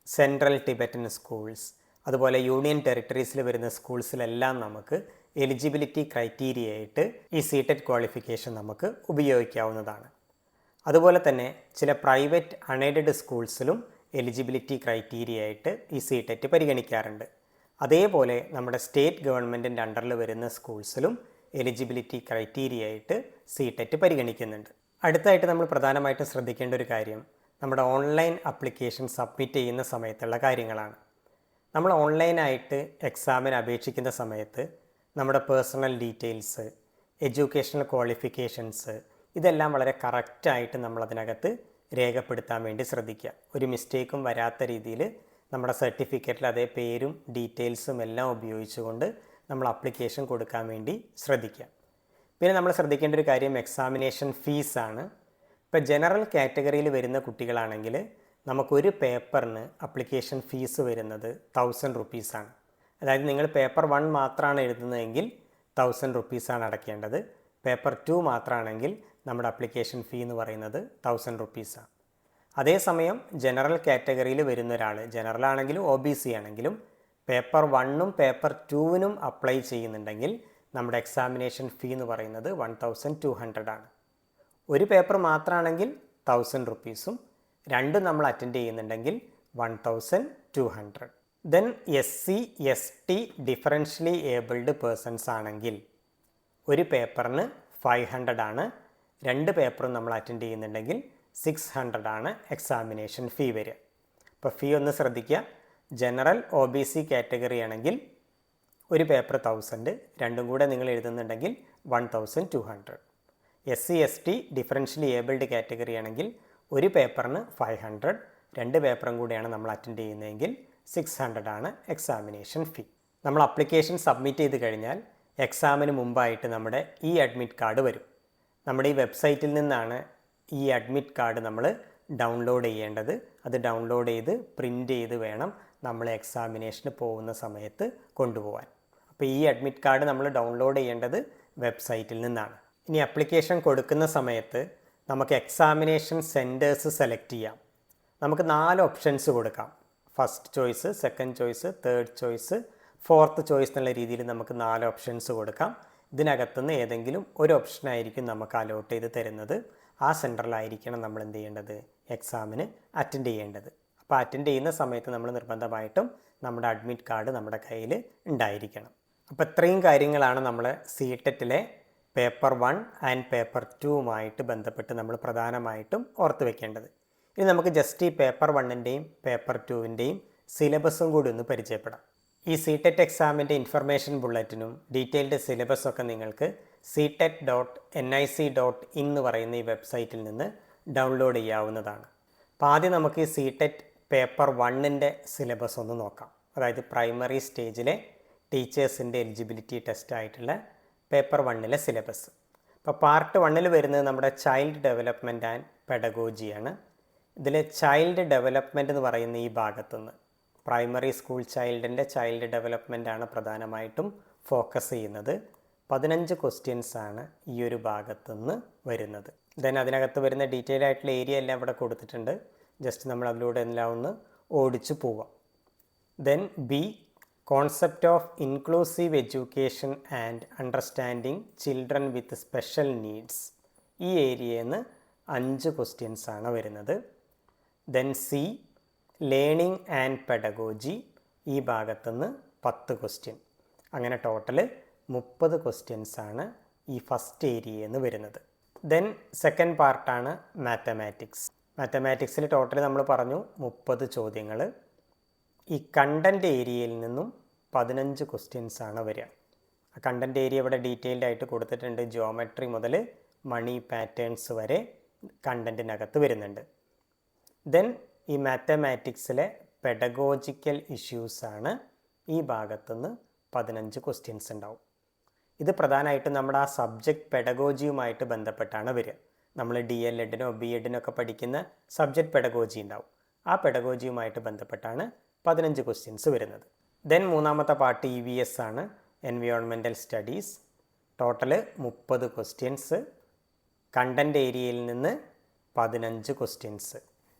സെൻട്രൽ ടിബറ്റൻ സ്കൂൾസ്, അതുപോലെ യൂണിയൻ ടെറിട്ടറീസിൽ വരുന്ന സ്കൂൾസിലെല്ലാം നമുക്ക് എലിജിബിലിറ്റി ക്രൈറ്റീരിയ ആയിട്ട് ഈ CTET ക്വാളിഫിക്കേഷൻ നമുക്ക് ഉപയോഗിക്കാവുന്നതാണ്. അതുപോലെ തന്നെ ചില പ്രൈവറ്റ് അൺഎയ്ഡഡ് സ്കൂൾസിലും എലിജിബിലിറ്റി ക്രൈറ്റീരിയ ആയിട്ട് ഈ CTET പരിഗണിക്കാറുണ്ട്. അതേപോലെ നമ്മുടെ സ്റ്റേറ്റ് ഗവൺമെൻറ്റിൻ്റെ അണ്ടറിൽ വരുന്ന സ്കൂൾസിലും എലിജിബിലിറ്റി ക്രൈറ്റീരിയ ആയിട്ട് CTET പരിഗണിക്കുന്നുണ്ട്. അടുത്തായിട്ട് നമ്മൾ പ്രധാനമായിട്ടും ശ്രദ്ധിക്കേണ്ട ഒരു കാര്യം നമ്മുടെ ഓൺലൈൻ അപ്ലിക്കേഷൻ സബ്മിറ്റ് ചെയ്യുന്ന സമയത്തുള്ള കാര്യങ്ങളാണ്. നമ്മൾ ഓൺലൈനായിട്ട് എക്സാമിന് അപേക്ഷിക്കുന്ന സമയത്ത് നമ്മുടെ പേഴ്സണൽ ഡീറ്റെയിൽസ്, എഡ്യൂക്കേഷണൽ ക്വാളിഫിക്കേഷൻസ് ഇതെല്ലാം വളരെ കറക്റ്റായിട്ട് നമ്മളതിനകത്ത് രേഖപ്പെടുത്താൻ വേണ്ടി ശ്രദ്ധിക്കുക. ഒരു മിസ്റ്റേക്കും വരാത്ത രീതിയിൽ നമ്മുടെ സർട്ടിഫിക്കറ്റിൽ അതേ പേരും ഡീറ്റെയിൽസും എല്ലാം ഉപയോഗിച്ചുകൊണ്ട് നമ്മൾ അപ്ലിക്കേഷൻ കൊടുക്കാൻ വേണ്ടി ശ്രദ്ധിക്കുക. പിന്നെ നമ്മൾ ശ്രദ്ധിക്കേണ്ട ഒരു കാര്യം എക്സാമിനേഷൻ ഫീസാണ്. ഇപ്പോൾ ജനറൽ കാറ്റഗറിയിൽ വരുന്ന കുട്ടികളാണെങ്കിൽ നമുക്കൊരു പേപ്പറിന് അപ്ലിക്കേഷൻ ഫീസ് വരുന്നത് 1000 റുപ്പീസാണ്. അതായത് നിങ്ങൾ പേപ്പർ 1 മാത്രമാണ് എഴുതുന്നതെങ്കിൽ 1000 റുപ്പീസാണ് അടയ്ക്കേണ്ടത്. പേപ്പർ 2 മാത്രമാണെങ്കിൽ നമ്മുടെ അപ്ലിക്കേഷൻ ഫീ എന്ന് പറയുന്നത് 1000 റുപ്പീസാണ്. അതേസമയം ജനറൽ കാറ്റഗറിയിൽ വരുന്ന ഒരാൾ, ജനറൽ ആണെങ്കിലും OBC ആണെങ്കിലും പേപ്പർ 1ഉം പേപ്പർ 2വിനും അപ്ലൈ ചെയ്യുന്നുണ്ടെങ്കിൽ നമ്മുടെ എക്സാമിനേഷൻ ഫീ എന്ന് പറയുന്നത് 1200 ആണ്. ഒരു പേപ്പർ മാത്രമാണെങ്കിൽ 1000 റുപ്പീസും, രണ്ടും നമ്മൾ അറ്റൻഡ് ചെയ്യുന്നുണ്ടെങ്കിൽ 1200. Then SC ST differentially abled persons ആണെങ്കിൽ ഒരു പേപ്പറിന് 500 ആണ്. രണ്ട് പേപ്പറും നമ്മൾ അറ്റൻഡ് ചെയ്യുന്നുണ്ടെങ്കിൽ 600 ആണ് എക്സാമിനേഷൻ ഫീ വരിക. അപ്പോൾ ഫീ ഒന്ന് ശ്രദ്ധിക്കുക. ജനറൽ OBC കാറ്റഗറി ആണെങ്കിൽ ഒരു പേപ്പർ 1000, രണ്ടും കൂടെ നിങ്ങൾ എഴുതുന്നുണ്ടെങ്കിൽ 1200. SC ST differentially abled category ആണെങ്കിൽ ഒരു പേപ്പറിന് 500, രണ്ട് പേപ്പറും കൂടെയാണ് നമ്മൾ അറ്റൻഡ് ചെയ്യുന്നതെങ്കിൽ 600 ആണ് എക്സാമിനേഷൻ ഫീ. നമ്മൾ അപ്ലിക്കേഷൻ സബ്മിറ്റ് ചെയ്ത് കഴിഞ്ഞാൽ എക്സാമിന് മുമ്പായിട്ട് നമ്മുടെ ഈ അഡ്മിറ്റ് കാർഡ് വരും. നമ്മുടെ ഈ വെബ്സൈറ്റിൽ നിന്നാണ് ഈ അഡ്മിറ്റ് കാർഡ് നമ്മൾ ഡൗൺലോഡ് ചെയ്യേണ്ടത്. അത് ഡൗൺലോഡ് ചെയ്ത് പ്രിൻ്റ് ചെയ്ത് വേണം നമ്മൾ എക്സാമിനേഷന് പോകുന്ന സമയത്ത് കൊണ്ടുപോകാൻ. അപ്പോൾ ഈ അഡ്മിറ്റ് കാർഡ് നമ്മൾ ഡൗൺലോഡ് ചെയ്യേണ്ടത് വെബ്സൈറ്റിൽ നിന്നാണ്. ഇനി അപ്ലിക്കേഷൻ കൊടുക്കുന്ന സമയത്ത് നമുക്ക് എക്സാമിനേഷൻ സെൻറ്റേഴ്സ് സെലക്ട് ചെയ്യാം. നമുക്ക് 4 ഓപ്ഷൻസ് കൊടുക്കാം. First choice, second choice, third choice, fourth choice എന്നുള്ള രീതിയിൽ നമുക്ക് 4 ഓപ്ഷൻസ് കൊടുക്കാം. ഇതിനകത്തുനിന്ന് ഏതെങ്കിലും ഒരു ഓപ്ഷനായിരിക്കും നമുക്ക് അലോട്ട് ചെയ്ത് തരുന്നത്. ആ സെൻറ്ററിലായിരിക്കണം നമ്മൾ എന്ത് ചെയ്യേണ്ടത്, എക്സാമിന് അറ്റൻഡ് ചെയ്യേണ്ടത്. അപ്പോൾ അറ്റൻഡ് ചെയ്യുന്ന സമയത്ത് നമ്മൾ നിർബന്ധമായിട്ടും നമ്മുടെ അഡ്മിറ്റ് കാർഡ് നമ്മുടെ കയ്യിൽ ഉണ്ടായിരിക്കണം. അപ്പോൾ ഇത്രയും കാര്യങ്ങളാണ് നമ്മൾ CTET പേപ്പർ 1 ആൻഡ് പേപ്പർ 2വുമായിട്ട് ബന്ധപ്പെട്ട് നമ്മൾ പ്രധാനമായിട്ടും ഓർത്ത് വെക്കേണ്ടത്. ഇനി നമുക്ക് ജസ്റ്റ് ഈ പേപ്പർ 1ൻ്റെയും പേപ്പർ 2വിൻ്റെയും സിലബസും കൂടി ഒന്ന് പരിചയപ്പെടാം. ഈ CTET എക്സാമിൻ്റെ ഇൻഫർമേഷൻ ബുള്ളറ്റിനും ഡീറ്റെയിൽഡ് സിലബസൊക്കെ നിങ്ങൾക്ക് CTET.nic.in എന്ന് പറയുന്ന ഈ വെബ്സൈറ്റിൽ നിന്ന് ഡൗൺലോഡ് ചെയ്യാവുന്നതാണ്. അപ്പോൾ ആദ്യം നമുക്ക് ഈ CTET പേപ്പർ 1ൻ്റെ സിലബസ് ഒന്ന് നോക്കാം. അതായത് പ്രൈമറി സ്റ്റേജിലെ ടീച്ചേഴ്സിൻ്റെ എലിജിബിലിറ്റി ടെസ്റ്റ് ആയിട്ടുള്ള പേപ്പർ 1ലെ സിലബസ്. അപ്പോൾ പാർട്ട് 1ൽ വരുന്നത് നമ്മുടെ ചൈൽഡ് ഡെവലപ്മെൻറ്റ് ആൻഡ് പെഡഗോജിയാണ്. ഇതിൽ ചൈൽഡ് ഡെവലപ്മെൻറ്റ് എന്ന് പറയുന്ന ഈ ഭാഗത്തുനിന്ന് പ്രൈമറി സ്കൂൾ ചൈൽഡിൻ്റെ ചൈൽഡ് ഡെവലപ്മെൻറ്റാണ് പ്രധാനമായിട്ടും ഫോക്കസ് ചെയ്യുന്നത്. 15 ക്വസ്റ്റ്യൻസ് ആണ് ഈ ഒരു ഭാഗത്തുനിന്ന് വരുന്നത്. ദെൻ അതിനകത്ത് വരുന്ന ഡീറ്റെയിൽ ആയിട്ടുള്ള ഏരിയ എല്ലാം ഇവിടെ കൊടുത്തിട്ടുണ്ട്. ജസ്റ്റ് നമ്മൾ അതിലൂടെ എല്ലാം ഒന്ന് ഓടിച്ചു പോവാം. Then B, concept of inclusive education and understanding children with special needs. ഈ ഏരിയയിൽ നിന്ന് 5 ക്വസ്റ്റ്യൻസ് ആണ് വരുന്നത്. Then C, learning and pedagogy. ഈ ഭാഗത്തുനിന്ന് 10 ക്വസ്റ്റ്യൻ. അങ്ങനെ ടോട്ടൽ 30 ക്വസ്റ്റ്യൻസ് ആണ് ഈ ഫസ്റ്റ് ഏരിയയിൽ നിന്ന് വരുന്നത്. ദെൻ സെക്കൻഡ് പാർട്ടാണ് മാത്തമാറ്റിക്സ്. മാത്തമാറ്റിക്സിൽ ടോട്ടൽ നമ്മൾ പറഞ്ഞു 30 ചോദ്യങ്ങൾ. ഈ കണ്ടൻറ്റ് ഏരിയയിൽ നിന്നും 15 ക്വസ്റ്റ്യൻസ് ആണ് വരിക. ആ കണ്ടൻറ്റ് ഏരിയ ഇവിടെ ഡീറ്റെയിൽഡ് ആയിട്ട് കൊടുത്തിട്ടുണ്ട്. ജിയോമെട്രി മുതൽ മണി പാറ്റേൺസ് വരെ കണ്ടൻറ്റിനകത്ത് വരുന്നുണ്ട്. ദെൻ ഈ മാത്തമാറ്റിക്സിലെ പെഡഗോജിക്കൽ ഇഷ്യൂസാണ് ഈ ഭാഗത്തുനിന്ന് 15 ക്വസ്റ്റ്യൻസ് ഉണ്ടാവും. ഇത് പ്രധാനമായിട്ടും നമ്മുടെ ആ സബ്ജക്റ്റ് പെഡഗോജിയുമായിട്ട് ബന്ധപ്പെട്ടാണ് വരിക. നമ്മൾ DLEDനോ BEdനോ ഒക്കെ പഠിക്കുന്ന സബ്ജക്റ്റ് പെഡഗോജി ഉണ്ടാവും. ആ പെഡഗോജിയുമായിട്ട് ബന്ധപ്പെട്ടാണ് 15 ക്വസ്റ്റ്യൻസ് വരുന്നത്. ദെൻ മൂന്നാമത്തെ പാർട്ട് EVS ആണ്, environmental studies. Total 30 questions. Content ഏരിയയിൽ നിന്ന് 15 ക്വസ്റ്റ്യൻസ്.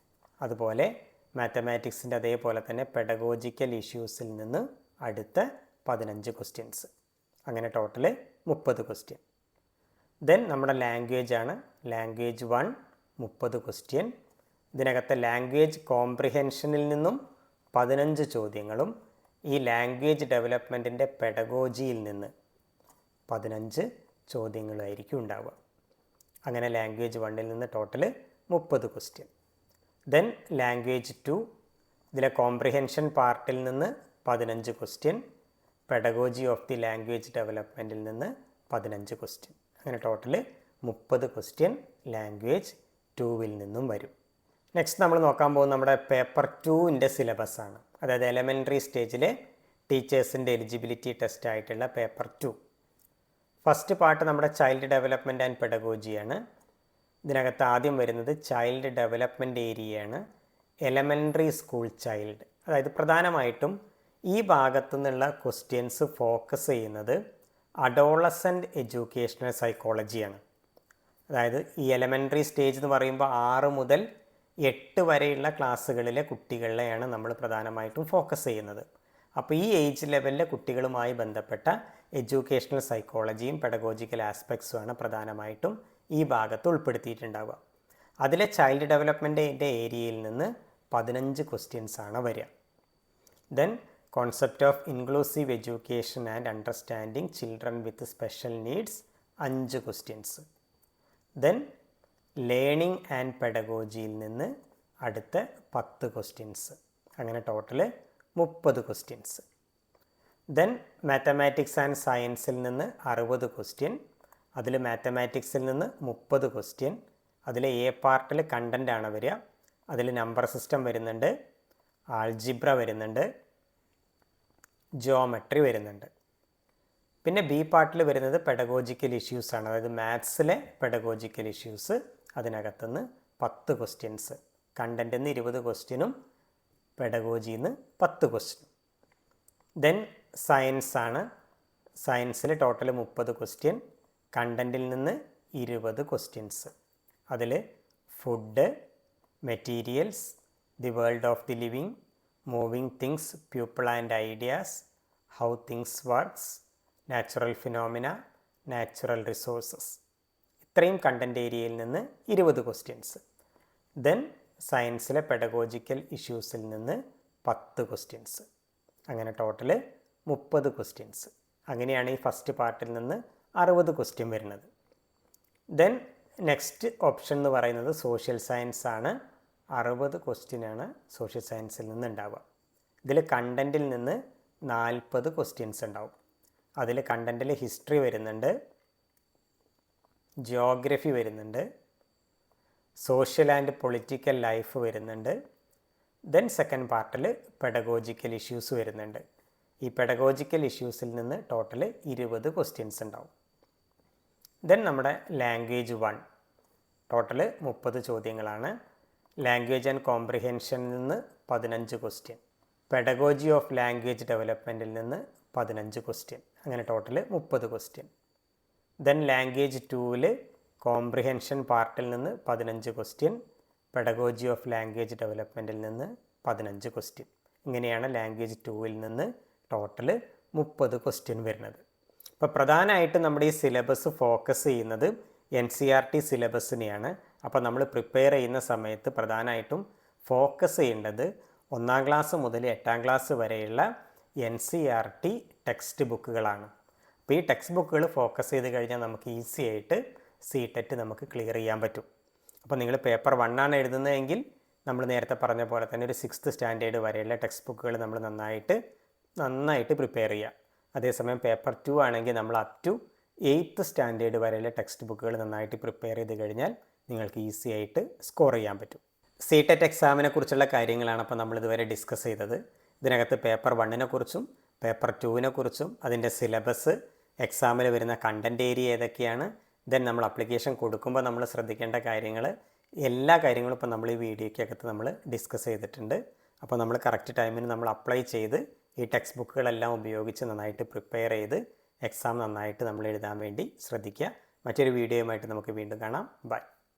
അതുപോലെ മാത്തമാറ്റിക്സിൻ്റെ അതേപോലെ തന്നെ പെഡഗോജിക്കൽ ഇഷ്യൂസിൽ നിന്ന് അടുത്ത 15 ക്വസ്റ്റ്യൻസ്. അങ്ങനെ ടോട്ടൽ 30 ക്വസ്റ്റ്യൻ. ദെൻ നമ്മുടെ ലാംഗ്വേജ് ആണ്. Language 1 30 question. ഇതിനകത്തെ ലാംഗ്വേജ് കോംപ്രിഹെൻഷനിൽ നിന്നും 15 ചോദ്യങ്ങളും ഈ ലാംഗ്വേജ് ഡെവലപ്മെൻറ്റിൻ്റെ പെഡഗോജിയിൽ നിന്ന് 15 ചോദ്യങ്ങളായിരിക്കും ഉണ്ടാവുക. അങ്ങനെ ലാംഗ്വേജ് 1ൽ നിന്ന് ടോട്ടൽ 30 ക്വസ്റ്റ്യൻ. ദെൻ ലാംഗ്വേജ് 2 ഇതിലെ കോംപ്രിഹെൻഷൻ പാർട്ടിൽ നിന്ന് 15 question, pedagogy of the language ഡെവലപ്മെൻറ്റിൽ നിന്ന് 15 ക്വസ്റ്റ്യൻ. അങ്ങനെ ടോട്ടൽ 30 ക്വസ്റ്റ്യൻ ലാംഗ്വേജ് 2വിൽ നിന്നും വരും. നെക്സ്റ്റ് നമ്മൾ നോക്കാൻ പോകുന്നത് നമ്മുടെ പേപ്പർ 2ൻ്റെ സിലബസ് ആണ്. അതായത് എലമെൻ്ററി സ്റ്റേജിലെ ടീച്ചേഴ്സിൻ്റെ എലിജിബിലിറ്റി ടെസ്റ്റ് ആയിട്ടുള്ള പേപ്പർ 2. ഫസ്റ്റ് പാർട്ട് നമ്മുടെ ചൈൽഡ് ഡെവലപ്മെൻറ്റ് ആൻഡ് പെഡഗോജിയാണ്. ഇതിനകത്ത് ആദ്യം വരുന്നത് ചൈൽഡ് ഡെവലപ്മെൻറ്റ് ഏരിയയാണ്, എലമെൻ്ററി സ്കൂൾ ചൈൽഡ്. അതായത് പ്രധാനമായിട്ടും ഈ ഭാഗത്തു നിന്നുള്ള ക്വസ്റ്റ്യൻസ് ഫോക്കസ് ചെയ്യുന്നത് അഡോളസൻ്റ് എഡ്യൂക്കേഷണൽ സൈക്കോളജിയാണ്. അതായത് ഈ എലമെൻ്ററി സ്റ്റേജ് എന്ന് പറയുമ്പോൾ 6 മുതൽ 8 വരെയുള്ള ക്ലാസ്സുകളിലെ കുട്ടികളെയാണ് നമ്മൾ പ്രധാനമായിട്ടും ഫോക്കസ് ചെയ്യുന്നത്. അപ്പോൾ ഈ ഏജ് ലെവലിലെ കുട്ടികളുമായി ബന്ധപ്പെട്ട എഡ്യൂക്കേഷണൽ സൈക്കോളജിയും പെഡഗോജിക്കൽ ആസ്പെക്ട്സുമാണ് പ്രധാനമായിട്ടും ഈ ഭാഗത്ത് ഉൾപ്പെടുത്തിയിട്ടുണ്ടാവുക. അതിലെ ചൈൽഡ് ഡെവലപ്മെൻറ്റിൻ്റെ ഏരിയയിൽ നിന്ന് 15 ക്വസ്റ്റ്യൻസ് ആണ് വരിക. Then concept of inclusive education and understanding children with special needs 5 questions. Then learning and പെഡഗോജിയിൽ നിന്ന് അടുത്ത 10 ക്വസ്റ്റ്യൻസ്. അങ്ങനെ total 30 questions. Then mathematics and സയൻസിൽ നിന്ന് 60 ക്വസ്റ്റ്യൻ. അതിൽ മാത്തമാറ്റിക്സിൽ നിന്ന് 30 ക്വസ്റ്റ്യൻ. അതിൽ എ പാർട്ടിൽ കണ്ടൻ്റ് ആണ് വരിക. അതിൽ നമ്പർ സിസ്റ്റം വരുന്നുണ്ട്, ആൾജിബ്ര വരുന്നുണ്ട്, ജിയോമെട്രി വരുന്നുണ്ട്. പിന്നെ ബി പാർട്ടിൽ വരുന്നത് പെഡഗോജിക്കൽ ഇഷ്യൂസ് ആണ്. അതായത് മാത്സിലെ പെഡഗോജിക്കൽ ഇഷ്യൂസ്. അതിനകത്തുനിന്ന് 10 ക്വസ്റ്റ്യൻസ്. കണ്ടൻറ്റിൽ നിന്ന് 20 ക്വസ്റ്റ്യനും പെഡഗോജിയിൽ നിന്ന് 10 ക്വസ്റ്റ്യനും. ദെൻ സയൻസ് ആണ്. സയൻസിൽ ടോട്ടൽ 30 ക്വസ്റ്റ്യൻ, കണ്ടൻറ്റിൽ നിന്ന് 20 ക്വസ്റ്റ്യൻസ്. അതിൽ food, materials, the world of the living, moving things, people and ideas, how things works, natural phenomena, natural resources. ഇത്രയും കണ്ടൻറ് ഏരിയയിൽ നിന്ന് 20 ക്വസ്റ്റ്യൻസ്. ദെൻ സയൻസിലെ പെഡഗോജിക്കൽ ഇഷ്യൂസിൽ നിന്ന് 10 ക്വസ്റ്റ്യൻസ്. അങ്ങനെ ടോട്ടൽ 30 ക്വസ്റ്റ്യൻസ്. അങ്ങനെയാണ് ഈ ഫസ്റ്റ് പാർട്ടിൽ നിന്ന് 60 ക്വസ്റ്റ്യൻ വരുന്നത്. ദെൻ നെക്സ്റ്റ് ഓപ്ഷൻ എന്ന് പറയുന്നത് സോഷ്യൽ സയൻസ് ആണ്. 60 ക്വസ്റ്റ്യനാണ് സോഷ്യൽ സയൻസിൽ നിന്ന് ഉണ്ടാവുക. ഇതിൽ കണ്ടൻറ്റിൽ നിന്ന് 40 ക്വസ്റ്റ്യൻസ് ഉണ്ടാവും. അതിൽ കണ്ടൻറ്റിൽ ഹിസ്റ്ററി വരുന്നുണ്ട്, ജിയോഗ്രഫി വരുന്നുണ്ട്, സോഷ്യൽ ആൻഡ് പൊളിറ്റിക്കൽ ലൈഫ് വരുന്നുണ്ട്. ദെൻ സെക്കൻഡ് പാർട്ടിൽ പെഡഗോജിക്കൽ ഇഷ്യൂസ് വരുന്നുണ്ട്. ഈ പെഡഗോജിക്കൽ ഇഷ്യൂസിൽ നിന്ന് ടോട്ടൽ 20 ക്വസ്റ്റ്യൻസ് ഉണ്ടാവും. ദെൻ നമ്മുടെ ലാംഗ്വേജ് 1 ടോട്ടൽ 30 ചോദ്യങ്ങളാണ്. ലാംഗ്വേജ് ആൻഡ് കോംപ്രിഹെൻഷനിൽ നിന്ന് 15 ക്വസ്റ്റ്യൻ, പെഡഗോജി ഓഫ് ലാംഗ്വേജ് ഡെവലപ്മെൻറ്റിൽ നിന്ന് 15 ക്വസ്റ്റ്യൻ. അങ്ങനെ ടോട്ടൽ 30 ക്വസ്റ്റ്യൻ. ദെൻ ലാംഗ്വേജ് 2വിൽ കോംപ്രിഹെൻഷൻ പാർട്ടിൽ നിന്ന് 15 ക്വസ്റ്റ്യൻ, പെഡഗോജി ഓഫ് ലാംഗ്വേജ് ഡെവലപ്മെൻറ്റിൽ നിന്ന് 15 ക്വസ്റ്റ്യൻ. ഇങ്ങനെയാണ് ലാംഗ്വേജ് 2വിൽ നിന്ന് ടോട്ടൽ 30 ക്വസ്റ്റ്യൻ വരുന്നത്. അപ്പോൾ പ്രധാനമായിട്ടും നമ്മുടെ ഈ സിലബസ് ഫോക്കസ് ചെയ്യുന്നത് NCERT സിലബസിനെയാണ്. അപ്പോൾ നമ്മൾ പ്രിപ്പയർ ചെയ്യുന്ന സമയത്ത് പ്രധാനമായിട്ടും ഫോക്കസ് ചെയ്യേണ്ടത് 1ാം ക്ലാസ് മുതൽ 8ാം ക്ലാസ് വരെയുള്ള NCERT ടെക്സ്റ്റ് ബുക്കുകളാണ്. അപ്പോൾ ഈ ടെക്സ്റ്റ് ബുക്കുകൾ ഫോക്കസ് ചെയ്ത് കഴിഞ്ഞാൽ നമുക്ക് ഈസി ആയിട്ട് CTET നമുക്ക് ക്ലിയർ ചെയ്യാൻ പറ്റും. അപ്പോൾ നിങ്ങൾ പേപ്പർ 1 ആണ് എഴുതുന്നതെങ്കിൽ നമ്മൾ നേരത്തെ പറഞ്ഞ പോലെ തന്നെ ഒരു 6th സ്റ്റാൻഡേർഡ് വരെയുള്ള ടെക്സ്റ്റ് ബുക്കുകൾ നമ്മൾ നന്നായിട്ട് പ്രിപ്പയർ ചെയ്യുക. അതേസമയം പേപ്പർ 2 ആണെങ്കിൽ നമ്മൾ അപ് ടു 8th സ്റ്റാൻഡേർഡ് വരെയുള്ള ടെക്സ്റ്റ് ബുക്കുകൾ നന്നായിട്ട് പ്രിപ്പയർ ചെയ്ത് കഴിഞ്ഞാൽ നിങ്ങൾക്ക് ഈസി ആയിട്ട് സ്കോർ ചെയ്യാൻ പറ്റും. CTET എക്സാമിനെ കുറിച്ചുള്ള കാര്യങ്ങളാണ് അപ്പോൾ നമ്മൾ ഇതുവരെ ഡിസ്കസ് ചെയ്തത്. ഇതിനകത്ത് പേപ്പർ 1നെ കുറിച്ചും പേപ്പർ 2വിനെ കുറിച്ചും അതിൻ്റെ സിലബസ്, എക്സാമിൽ വരുന്ന കണ്ടൻറ് ഏരിയ ഏതൊക്കെയാണ്, ദെൻ നമ്മൾ അപ്ലിക്കേഷൻ കൊടുക്കുമ്പോൾ നമ്മൾ ശ്രദ്ധിക്കേണ്ട കാര്യങ്ങൾ, എല്ലാ കാര്യങ്ങളും ഇപ്പോൾ നമ്മൾ ഈ വീഡിയോയ്ക്കകത്ത് നമ്മൾ ഡിസ്കസ് ചെയ്തിട്ടുണ്ട്. അപ്പോൾ നമ്മൾ കറക്റ്റ് ടൈമിന് നമ്മൾ അപ്ലൈ ചെയ്ത് ഈ ടെക്സ്റ്റ് ബുക്കുകളെല്ലാം ഉപയോഗിച്ച് നന്നായിട്ട് പ്രിപ്പയർ ചെയ്ത് എക്സാം നന്നായിട്ട് നമ്മൾ എഴുതാൻ വേണ്ടി ശ്രദ്ധിക്കുക. മറ്റൊരു വീഡിയോയുമായിട്ട് നമുക്ക് വീണ്ടും കാണാം. ബൈ.